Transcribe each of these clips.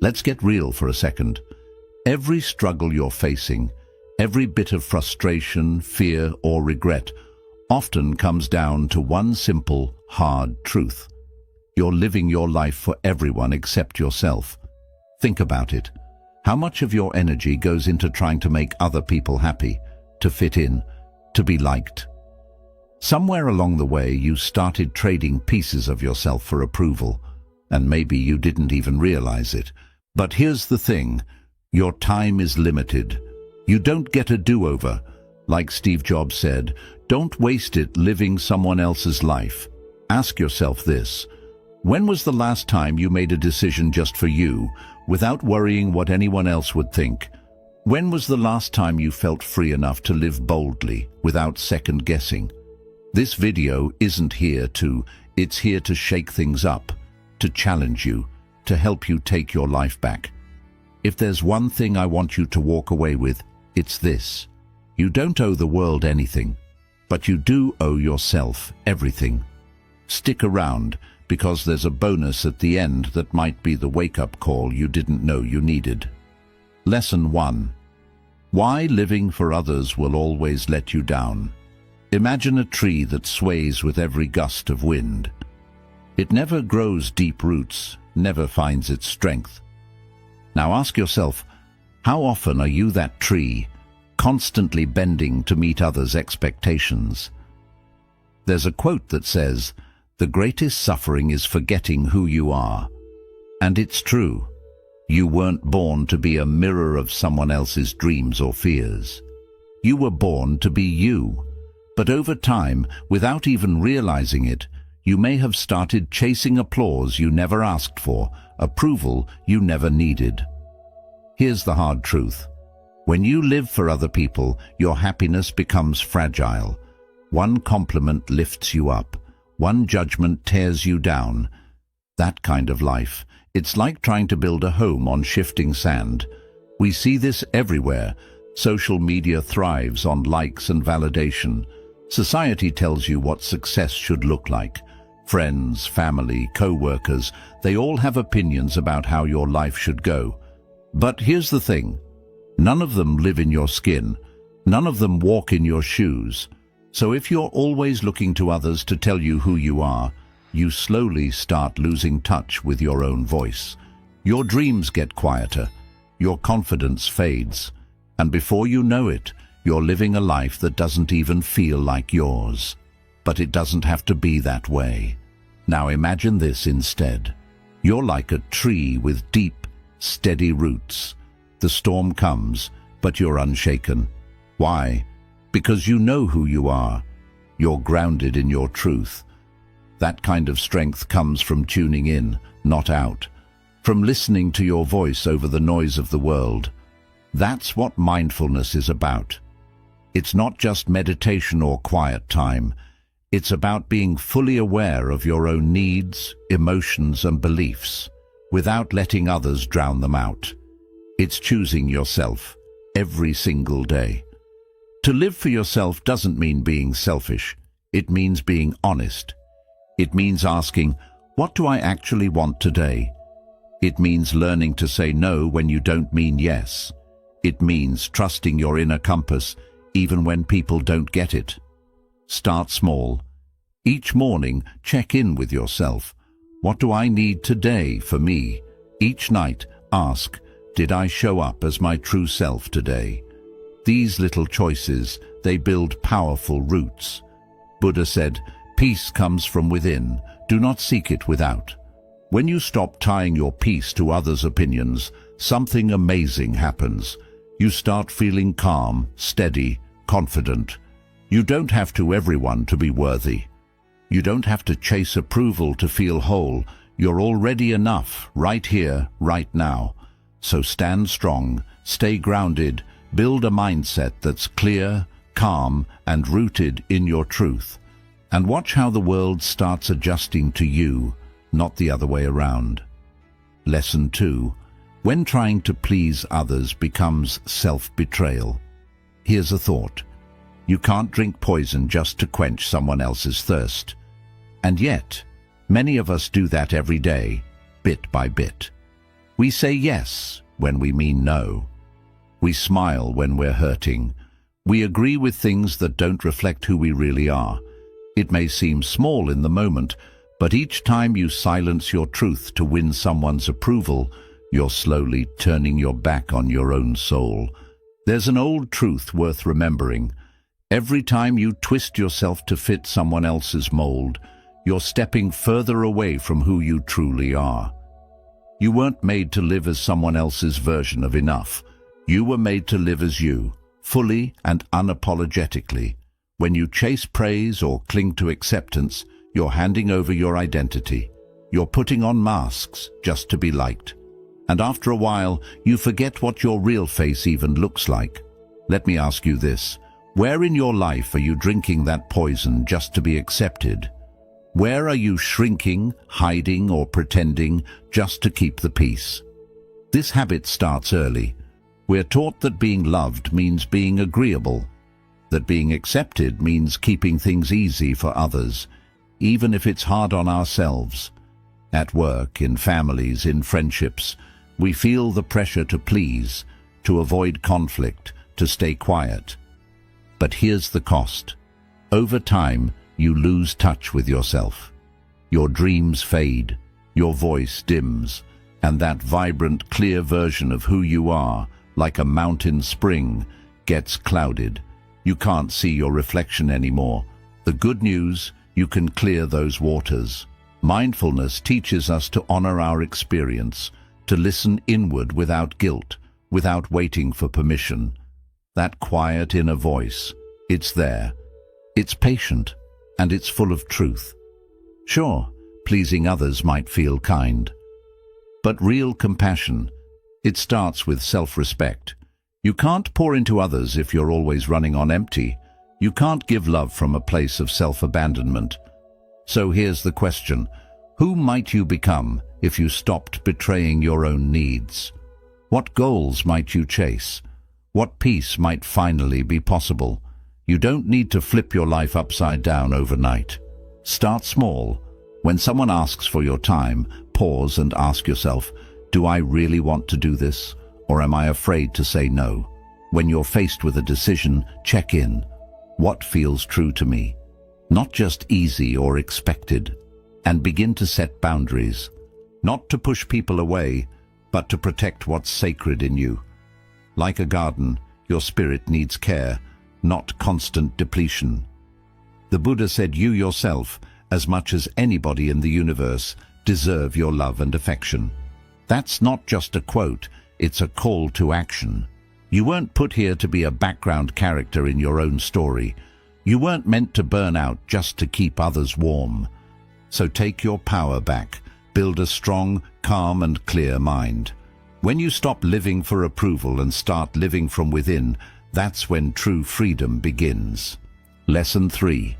Let's get real for a second. Every struggle you're facing, every bit of frustration, fear, or regret often comes down to one simple, hard truth. You're living your life for everyone except yourself. Think about it. How much of your energy goes into trying to make other people happy, to fit in, to be liked? Somewhere along the way, you started trading pieces of yourself for approval, and maybe you didn't even realize it. But here's the thing. Your time is limited. You don't get a do-over. Like Steve Jobs said, don't waste it living someone else's life. Ask yourself this. When was the last time you made a decision just for you, without worrying what anyone else would think? When was the last time you felt free enough to live boldly, without second-guessing? This video isn't it's here to shake things up, to challenge you, to help you take your life back. If there's one thing I want you to walk away with, it's this. You don't owe the world anything, but you do owe yourself everything. Stick around, because there's a bonus at the end that might be the wake-up call you didn't know you needed. Lesson 1. Why living for others will always let you down. Imagine a tree that sways with every gust of wind. It never grows deep roots, never finds its strength. Now ask yourself, how often are you that tree, constantly bending to meet others' expectations? There's a quote that says, "The greatest suffering is forgetting who you are." And it's true. You weren't born to be a mirror of someone else's dreams or fears. You were born to be you. But over time, without even realizing it, you may have started chasing applause you never asked for, approval you never needed. Here's the hard truth. When you live for other people, your happiness becomes fragile. One compliment lifts you up. One judgment tears you down. That kind of life, it's like trying to build a home on shifting sand. We see this everywhere. Social media thrives on likes and validation. Society tells you what success should look like. Friends, family, co-workers, they all have opinions about how your life should go. But here's the thing. None of them live in your skin. None of them walk in your shoes. So if you're always looking to others to tell you who you are, you slowly start losing touch with your own voice. Your dreams get quieter. Your confidence fades. And before you know it, you're living a life that doesn't even feel like yours. But it doesn't have to be that way. Now imagine this instead. You're like a tree with deep, steady roots. The storm comes, but you're unshaken. Why? Because you know who you are. You're grounded in your truth. That kind of strength comes from tuning in, not out. From listening to your voice over the noise of the world. That's what mindfulness is about. It's not just meditation or quiet time. It's about being fully aware of your own needs, emotions, and beliefs, without letting others drown them out. It's choosing yourself every single day. To live for yourself doesn't mean being selfish. It means being honest. It means asking, what do I actually want today? It means learning to say no when you don't mean yes. It means trusting your inner compass even when people don't get it. Start small. Each morning, check in with yourself. What do I need today for me? Each night, ask, did I show up as my true self today? These little choices, they build powerful roots. Buddha said, peace comes from within. Do not seek it without. When you stop tying your peace to others' opinions, something amazing happens. You start feeling calm, steady, confident. You don't have to everyone to be worthy. You don't have to chase approval to feel whole. You're already enough, right here, right now. So stand strong, stay grounded, build a mindset that's clear, calm, and rooted in your truth. And watch how the world starts adjusting to you, not the other way around. Lesson 2. When trying to please others becomes self-betrayal. Here's a thought. You can't drink poison just to quench someone else's thirst. And yet, many of us do that every day, bit by bit. We say yes when we mean no. We smile when we're hurting. We agree with things that don't reflect who we really are. It may seem small in the moment, but each time you silence your truth to win someone's approval, you're slowly turning your back on your own soul. There's an old truth worth remembering. Every time you twist yourself to fit someone else's mold, you're stepping further away from who you truly are. You weren't made to live as someone else's version of enough. You were made to live as you, fully and unapologetically. When you chase praise or cling to acceptance, you're handing over your identity. You're putting on masks just to be liked. And after a while, you forget what your real face even looks like. Let me ask you this. Where in your life are you drinking that poison just to be accepted? Where are you shrinking, hiding, or pretending just to keep the peace? This habit starts early. We're taught that being loved means being agreeable, that being accepted means keeping things easy for others, even if it's hard on ourselves. At work, in families, in friendships, we feel the pressure to please, to avoid conflict, to stay quiet. But here's the cost. Over time, you lose touch with yourself. Your dreams fade, your voice dims, and that vibrant, clear version of who you are, like a mountain spring, gets clouded. You can't see your reflection anymore. The good news, you can clear those waters. Mindfulness teaches us to honor our experience, to listen inward without guilt, without waiting for permission. That quiet inner voice, it's there. It's patient, and it's full of truth. Sure, pleasing others might feel kind. But real compassion, it starts with self-respect. You can't pour into others if you're always running on empty. You can't give love from a place of self-abandonment. So here's the question. Who might you become if you stopped betraying your own needs? What goals might you chase? What peace might finally be possible? You don't need to flip your life upside down overnight. Start small. When someone asks for your time, pause and ask yourself, do I really want to do this, or am I afraid to say no? When you're faced with a decision, check in. What feels true to me? Not just easy or expected. And begin to set boundaries. Not to push people away, but to protect what's sacred in you. Like a garden, your spirit needs care, not constant depletion. The Buddha said you yourself, as much as anybody in the universe, deserve your love and affection. That's not just a quote, it's a call to action. You weren't put here to be a background character in your own story. You weren't meant to burn out just to keep others warm. So take your power back. Build a strong, calm and clear mind. When you stop living for approval and start living from within, that's when true freedom begins. Lesson 3.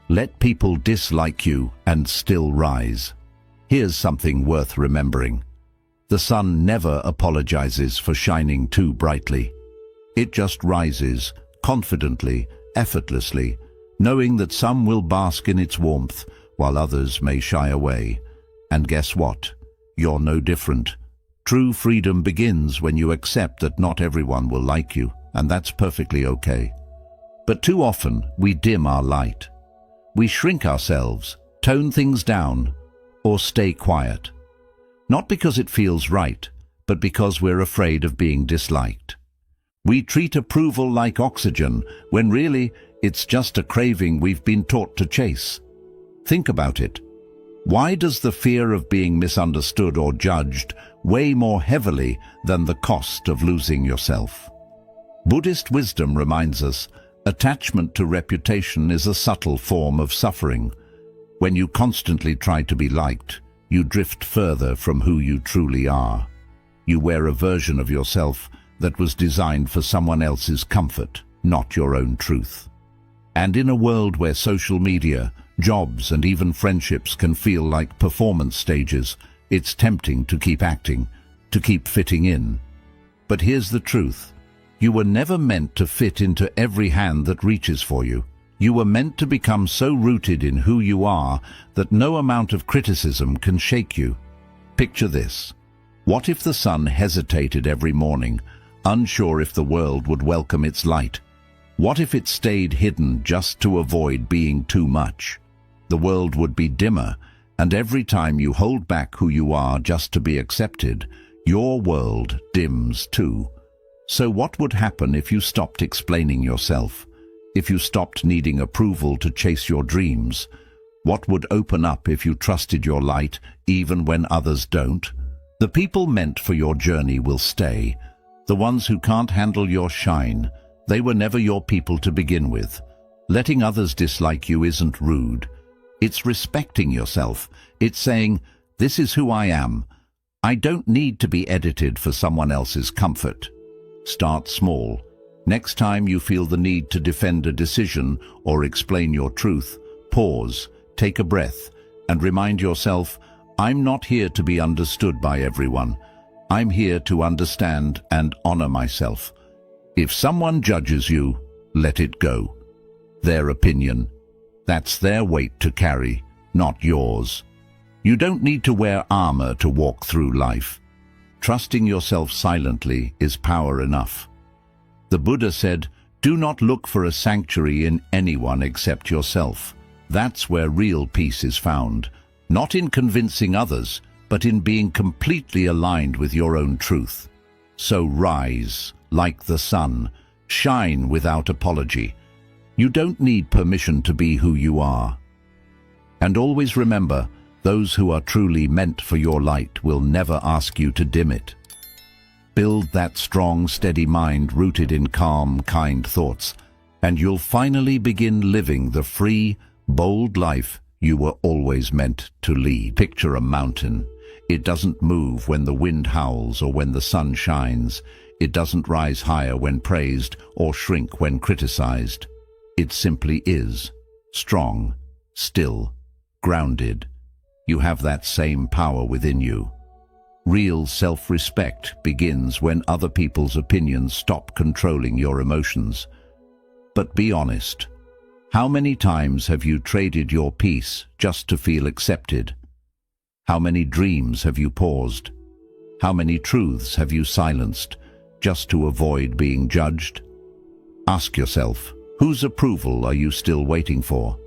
Let people dislike you and still rise. Here's something worth remembering. The sun never apologizes for shining too brightly. It just rises, confidently, effortlessly, knowing that some will bask in its warmth, while others may shy away. And guess what? You're no different. True freedom begins when you accept that not everyone will like you, and that's perfectly okay. But too often, we dim our light. We shrink ourselves, tone things down, or stay quiet. Not because it feels right, but because we're afraid of being disliked. We treat approval like oxygen, when really, it's just a craving we've been taught to chase. Think about it. Why does the fear of being misunderstood or judged weigh more heavily than the cost of losing yourself? Buddhist wisdom reminds us, attachment to reputation is a subtle form of suffering. When you constantly try to be liked, you drift further from who you truly are. You wear a version of yourself that was designed for someone else's comfort, not your own truth. And in a world where social media, jobs and even friendships can feel like performance stages, it's tempting to keep acting, to keep fitting in. But here's the truth. You were never meant to fit into every hand that reaches for you. You were meant to become so rooted in who you are that no amount of criticism can shake you. Picture this. What if the sun hesitated every morning, unsure if the world would welcome its light? What if it stayed hidden just to avoid being too much? The world would be dimmer, and every time you hold back who you are just to be accepted, your world dims too. So what would happen if you stopped explaining yourself? If you stopped needing approval to chase your dreams? What would open up if you trusted your light even when others don't? The people meant for your journey will stay. The ones who can't handle your shine, they were never your people to begin with. Letting others dislike you isn't rude. It's respecting yourself. It's saying, this is who I am. I don't need to be edited for someone else's comfort. Start small. Next time you feel the need to defend a decision or explain your truth, pause, take a breath, and remind yourself, I'm not here to be understood by everyone. I'm here to understand and honor myself. If someone judges you, let it go. Their opinion. That's their weight to carry, not yours. You don't need to wear armor to walk through life. Trusting yourself silently is power enough. The Buddha said, do not look for a sanctuary in anyone except yourself. That's where real peace is found, not in convincing others, but in being completely aligned with your own truth. So rise, like the sun, shine without apology. You don't need permission to be who you are. And always remember, those who are truly meant for your light will never ask you to dim it. Build that strong, steady mind rooted in calm, kind thoughts, and you'll finally begin living the free, bold life you were always meant to lead. Picture a mountain. It doesn't move when the wind howls or when the sun shines. It doesn't rise higher when praised or shrink when criticized. It simply is, strong, still, grounded. You have that same power within you. Real self-respect begins when other people's opinions stop controlling your emotions. But be honest. How many times have you traded your peace just to feel accepted? How many dreams have you paused? How many truths have you silenced just to avoid being judged? Ask yourself, whose approval are you still waiting for?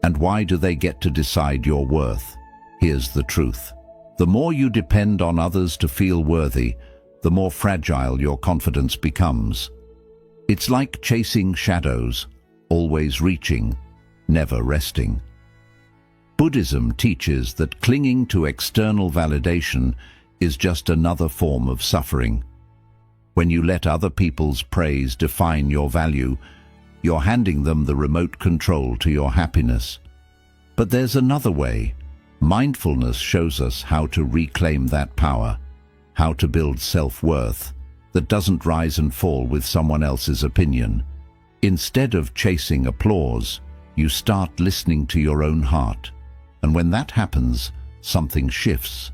And why do they get to decide your worth? Here's the truth. The more you depend on others to feel worthy, the more fragile your confidence becomes. It's like chasing shadows, always reaching, never resting. Buddhism teaches that clinging to external validation is just another form of suffering. When you let other people's praise define your value, you're handing them the remote control to your happiness. But there's another way. Mindfulness shows us how to reclaim that power, how to build self-worth that doesn't rise and fall with someone else's opinion. Instead of chasing applause, you start listening to your own heart. And when that happens, something shifts.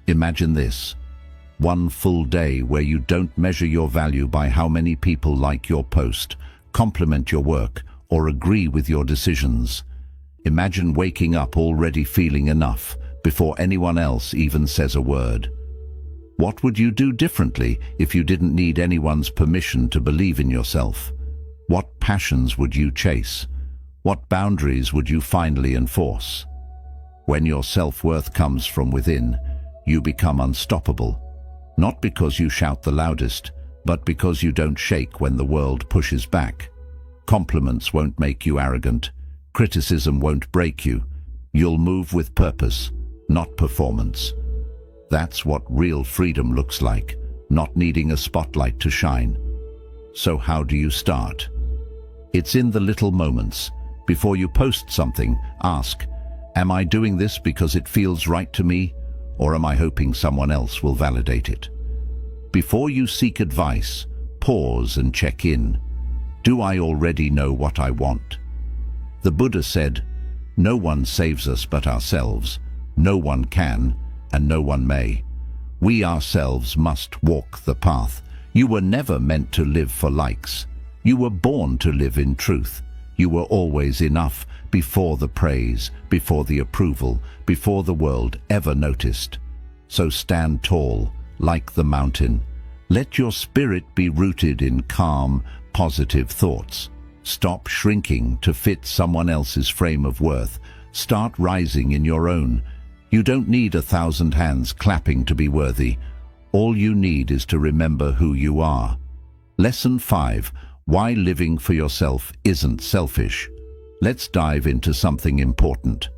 Imagine this: one full day where you don't measure your value by how many people like your post, compliment your work, or agree with your decisions. Imagine waking up already feeling enough before anyone else even says a word. What would you do differently if you didn't need anyone's permission to believe in yourself? What passions would you chase? What boundaries would you finally enforce? When your self-worth comes from within, you become unstoppable. Not because you shout the loudest, but because you don't shake when the world pushes back. Compliments won't make you arrogant. Criticism won't break you. You'll move with purpose, not performance. That's what real freedom looks like, not needing a spotlight to shine. So how do you start? It's in the little moments. Before you post something, ask, am I doing this because it feels right to me, or am I hoping someone else will validate it? Before you seek advice, pause and check in. Do I already know what I want? The Buddha said, no one saves us but ourselves. No one can, and no one may. We ourselves must walk the path. You were never meant to live for likes. You were born to live in truth. You were always enough before the praise, before the approval, before the world ever noticed. So stand tall, like the mountain. Let your spirit be rooted in calm, positive thoughts. Stop shrinking to fit someone else's frame of worth. Start rising in your own. You don't need 1,000 hands clapping to be worthy. All you need is to remember who you are. Lesson 5. Why living for yourself isn't selfish. Let's dive into something important.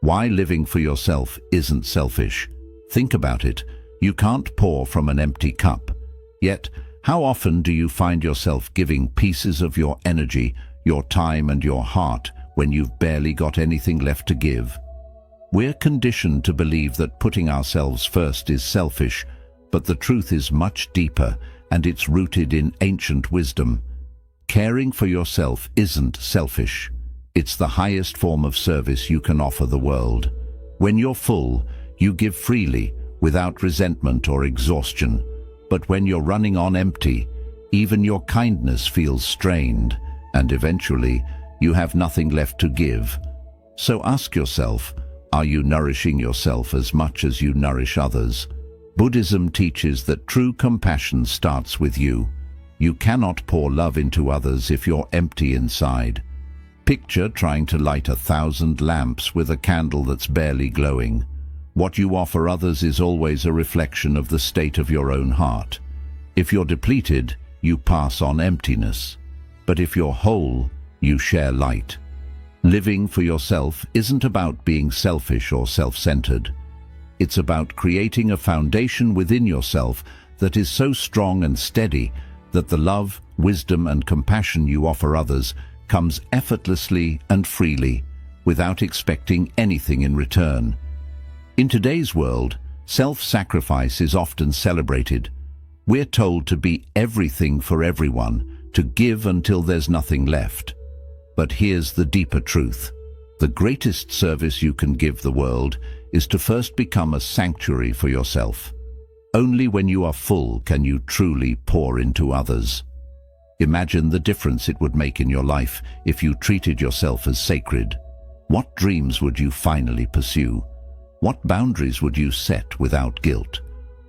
Why living for yourself isn't selfish. Think about it. You can't pour from an empty cup. Yet, how often do you find yourself giving pieces of your energy, your time and your heart when you've barely got anything left to give? We're conditioned to believe that putting ourselves first is selfish, but the truth is much deeper, and it's rooted in ancient wisdom. Caring for yourself isn't selfish. It's the highest form of service you can offer the world. When you're full, you give freely, without resentment or exhaustion. But when you're running on empty, even your kindness feels strained, and eventually, you have nothing left to give. So ask yourself, are you nourishing yourself as much as you nourish others? Buddhism teaches that true compassion starts with you. You cannot pour love into others if you're empty inside. Picture trying to light 1,000 lamps with a candle that's barely glowing. What you offer others is always a reflection of the state of your own heart. If you're depleted, you pass on emptiness. But if you're whole, you share light. Living for yourself isn't about being selfish or self-centered. It's about creating a foundation within yourself that is so strong and steady that the love, wisdom and compassion you offer others comes effortlessly and freely, without expecting anything in return. In today's world, self-sacrifice is often celebrated. We're told to be everything for everyone, to give until there's nothing left. But here's the deeper truth. The greatest service you can give the world is to first become a sanctuary for yourself. Only when you are full can you truly pour into others. Imagine the difference it would make in your life if you treated yourself as sacred. What dreams would you finally pursue? What boundaries would you set without guilt?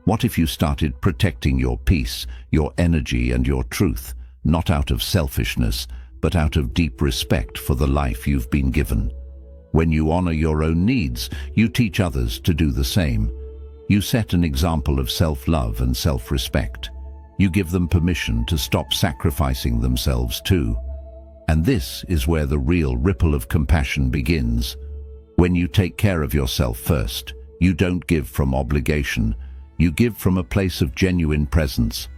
What if you started protecting your peace, your energy and your truth, not out of selfishness, but out of deep respect for the life you've been given? When you honor your own needs, you teach others to do the same. You set an example of self-love and self-respect. You give them permission to stop sacrificing themselves too. And this is where the real ripple of compassion begins. When you take care of yourself first, you don't give from obligation. You give from a place of genuine presence.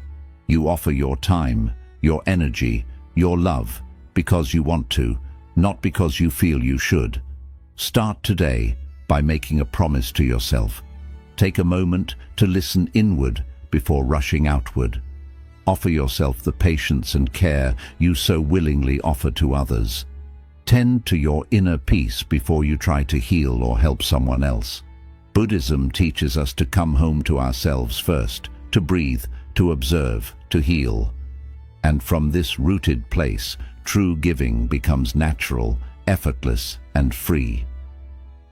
You offer your time, your energy, your love, because you want to, not because you feel you should. Start today by making a promise to yourself. Take a moment to listen inward before rushing outward. Offer yourself the patience and care you so willingly offer to others. Tend to your inner peace before you try to heal or help someone else. Buddhism teaches us to come home to ourselves first, to breathe, to observe, to heal. And from this rooted place, true giving becomes natural, effortless, and free.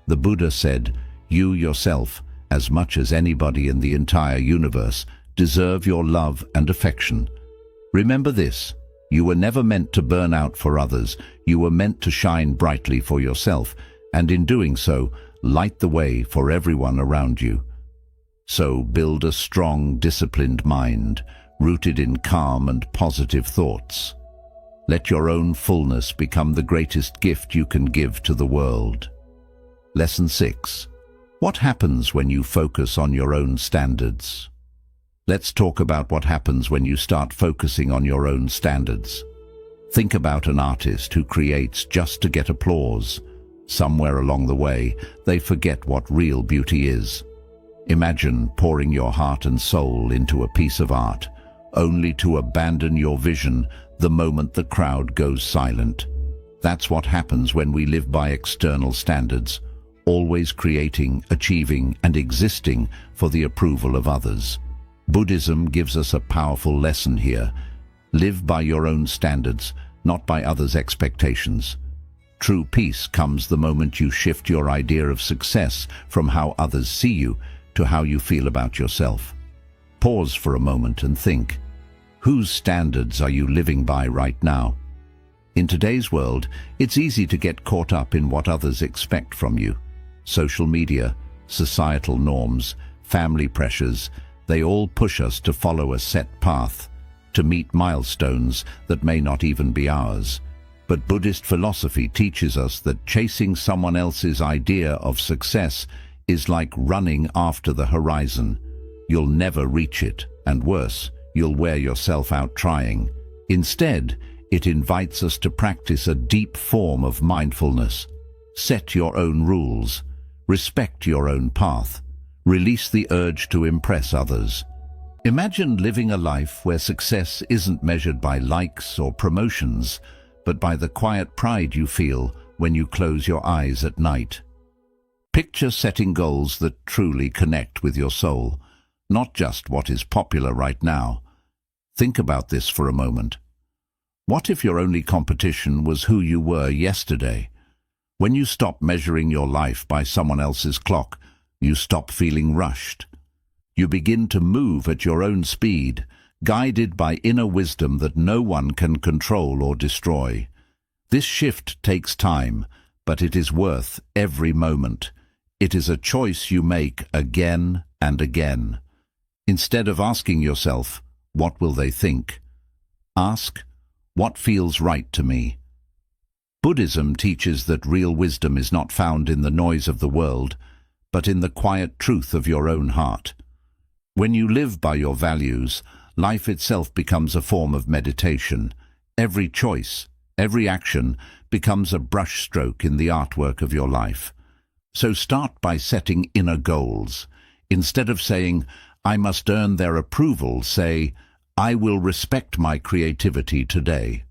The Buddha said, "You yourself, as much as anybody in the entire universe, deserve your love and affection." Remember this, you were never meant to burn out for others, you were meant to shine brightly for yourself, and in doing so, light the way for everyone around you. So build a strong, disciplined mind, rooted in calm and positive thoughts. Let your own fullness become the greatest gift you can give to the world. Lesson 6. What happens when you focus on your own standards? Let's talk about what happens when you start focusing on your own standards. Think about an artist who creates just to get applause. Somewhere along the way, they forget what real beauty is. Imagine pouring your heart and soul into a piece of art, only to abandon your vision the moment the crowd goes silent. That's what happens when we live by external standards, always creating, achieving, and existing for the approval of others. Buddhism gives us a powerful lesson here. Live by your own standards, not by others' expectations. True peace comes the moment you shift your idea of success from how others see you to how you feel about yourself. Pause for a moment and think, whose standards are you living by right now? In today's world, it's easy to get caught up in what others expect from you. Social media, societal norms, family pressures, they all push us to follow a set path, to meet milestones that may not even be ours. But Buddhist philosophy teaches us that chasing someone else's idea of success is like running after the horizon. You'll never reach it, and worse, you'll wear yourself out trying. Instead, it invites us to practice a deep form of mindfulness. Set your own rules. Respect your own path. Release the urge to impress others. Imagine living a life where success isn't measured by likes or promotions, but by the quiet pride you feel when you close your eyes at night. Picture setting goals that truly connect with your soul, not just what is popular right now. Think about this for a moment. What if your only competition was who you were yesterday? When you stop measuring your life by someone else's clock, you stop feeling rushed. You begin to move at your own speed, guided by inner wisdom that no one can control or destroy. This shift takes time, but it is worth every moment. It is a choice you make again and again. Instead of asking yourself, what will they think? Ask, what feels right to me? Buddhism teaches that real wisdom is not found in the noise of the world, but in the quiet truth of your own heart. When you live by your values, life itself becomes a form of meditation. Every choice, every action becomes a brushstroke in the artwork of your life. So start by setting inner goals. Instead of saying, I must earn their approval, say, I will respect my creativity today.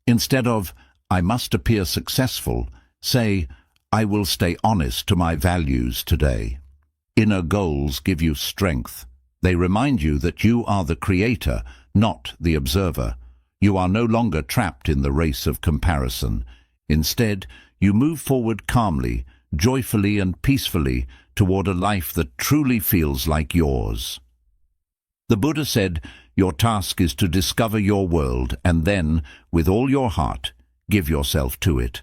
Instead of, I must appear successful, say, I will stay honest to my values today. Inner goals give you strength. They remind you that you are the creator, not the observer. You are no longer trapped in the race of comparison. Instead, you move forward calmly, joyfully and peacefully toward a life that truly feels like yours. The Buddha said, your task is to discover your world and then, with all your heart, give yourself to it.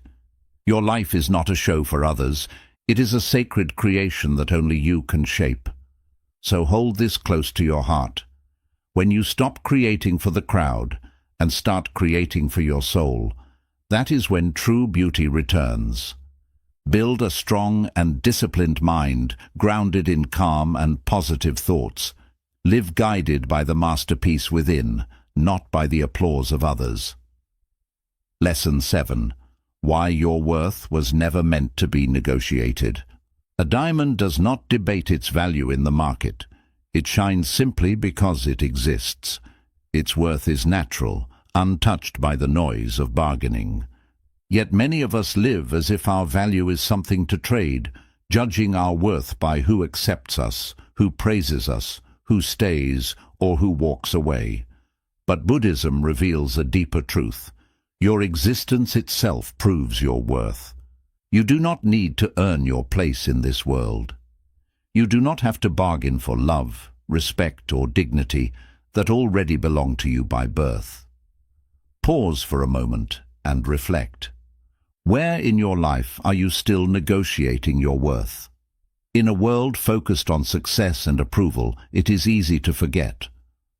Your life is not a show for others. It is a sacred creation that only you can shape. So hold this close to your heart. When you stop creating for the crowd and start creating for your soul, that is when true beauty returns. Build a strong and disciplined mind, grounded in calm and positive thoughts. Live guided by the masterpiece within, not by the applause of others. Lesson 7. Why your worth was never meant to be negotiated. A diamond does not debate its value in the market. It shines simply because it exists. Its worth is natural, untouched by the noise of bargaining. Yet many of us live as if our value is something to trade, judging our worth by who accepts us, who praises us, who stays, or who walks away. But Buddhism reveals a deeper truth. Your existence itself proves your worth. You do not need to earn your place in this world. You do not have to bargain for love, respect, or dignity that already belong to you by birth. Pause for a moment and reflect. Where in your life are you still negotiating your worth? In a world focused on success and approval, it is easy to forget.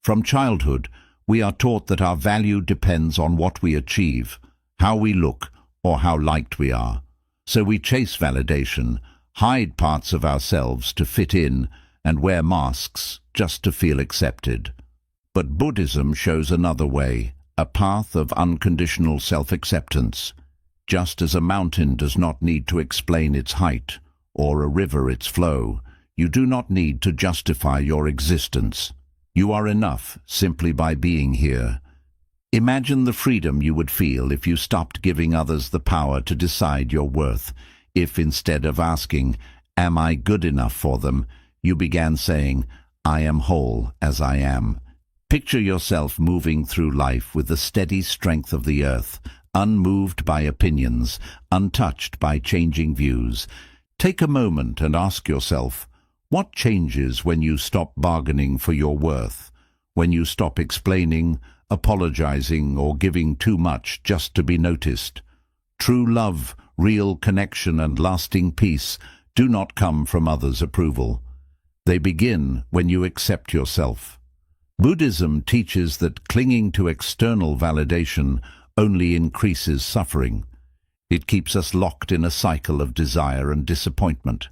From childhood, we are taught that our value depends on what we achieve, how we look, or how liked we are. So we chase validation, hide parts of ourselves to fit in, and wear masks just to feel accepted. But Buddhism shows another way, a path of unconditional self-acceptance. Just as a mountain does not need to explain its height, or a river its flow, you do not need to justify your existence. You are enough simply by being here. Imagine the freedom you would feel if you stopped giving others the power to decide your worth. If instead of asking, am I good enough for them, you began saying, I am whole as I am. Picture yourself moving through life with the steady strength of the earth, unmoved by opinions, untouched by changing views. Take a moment and ask yourself, What changes when you stop bargaining for your worth, when you stop explaining, apologizing, or giving too much just to be noticed? True love, real connection, and lasting peace do not come from others' approval. They begin when you accept yourself. Buddhism teaches that clinging to external validation only increases suffering. It keeps us locked in a cycle of desire and disappointment.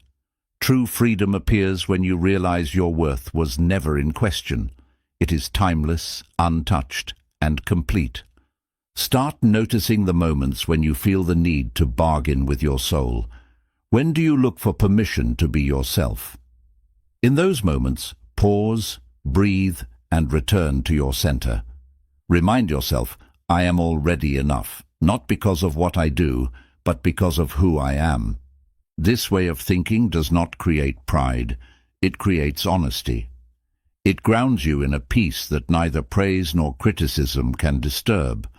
True freedom appears when you realize your worth was never in question. It is timeless, untouched, and complete. Start noticing the moments when you feel the need to bargain with your soul. When do you look for permission to be yourself? In those moments, pause, breathe, and return to your center. Remind yourself, I am already enough, not because of what I do, but because of who I am. This way of thinking does not create pride, it creates honesty. It grounds you in a peace that neither praise nor criticism can disturb.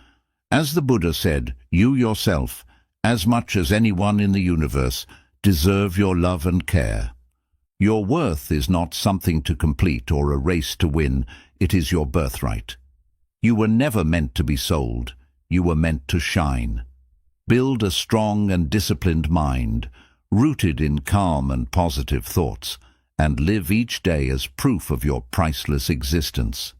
As the Buddha said, you yourself, as much as anyone in the universe, deserve your love and care. Your worth is not something to complete or a race to win, it is your birthright. You were never meant to be sold, you were meant to shine. Build a strong and disciplined mind, rooted in calm and positive thoughts, and live each day as proof of your priceless existence.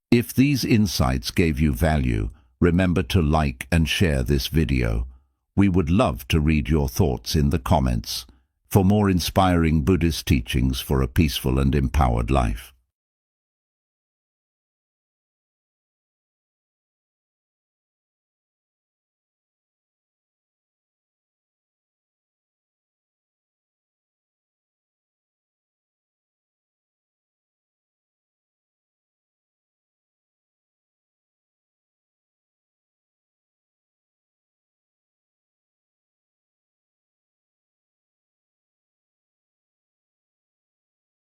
If these insights gave you value, remember to like and share this video. We would love to read your thoughts in the comments. For more inspiring Buddhist teachings for a peaceful and empowered life.